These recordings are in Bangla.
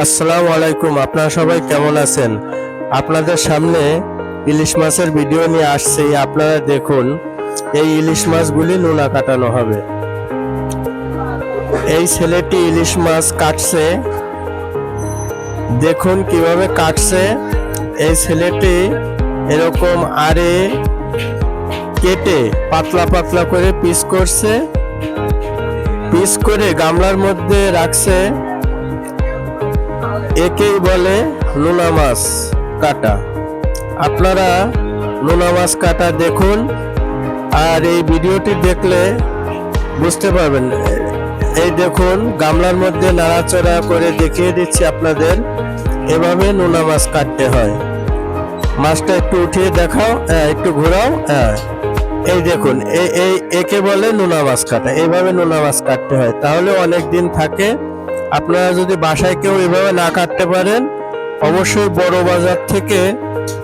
আসসালামু আলাইকুম, আপনারা সবাই কেমন আছেন? আপনাদের সামনে ইলিশ মাছের ভিডিও নিয়ে আসছি। আপনারা দেখুন, এই ইলিশ মাছগুলি নোনা কাটানো হবে। এই ছেলেটি ইলিশ মাছ কাটছে, দেখুন কিভাবে কাটছে। এই ছেলেটি এরকম আরে কেটে পাতলা পাতলা করে পিস করছে, পিস করে গামলার মধ্যে রাখছে। একেই বলে নোনা মাছ কাটা। আপনারা নোনা মাছ কাটা দেখুন, আর এই ভিডিওটি দেখলে বুঝতে পারবেন। এই দেখুন, গামলার মধ্যে নাড়াচড়া করে দেখিয়ে দিচ্ছি আপনাদের, এভাবে নোনা মাছ কাটতে হয়। মাছটা একটু উঠিয়ে দেখাও, একটু ঘোরাও। এই দেখুন, একে বলে নোনা মাছ কাটা। এইভাবে নোনা মাছ কাটতে হয়, তাহলে অনেক দিন থাকে। আপনারা যদি বাসায় কেউ এভাবে না কাটতে পারেন, অবশ্যই বড় বাজার থেকে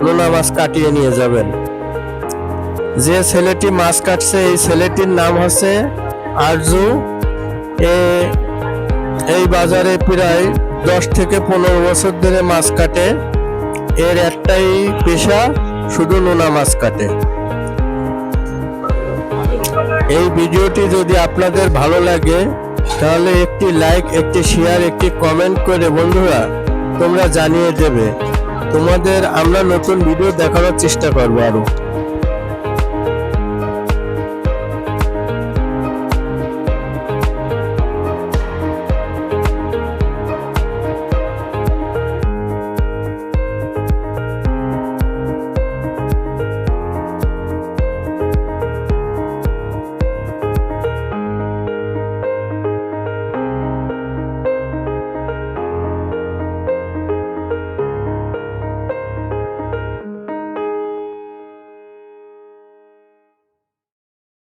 নোনা মাছ কাটিয়ে নিয়ে যাবেন। যে ছেলেটি মাছ কাটছে, এই ছেলেটির নাম হচ্ছে আরজু। এই বাজারে প্রায় 10 থেকে 15 বছর ধরে মাছ কাটে। এর একটাই পেশা, শুধু নোনা মাছ কাটে। এই ভিডিওটি যদি আপনাদের ভালো লাগে, তাহলে একটি লাইক, একটি শেয়ার, একটি কমেন্ট করে বন্ধুরা তোমরা জানিয়ে দেবে। তোমাদের আমরা নতুন ভিডিও দেখানোর চেষ্টা করবো আরো।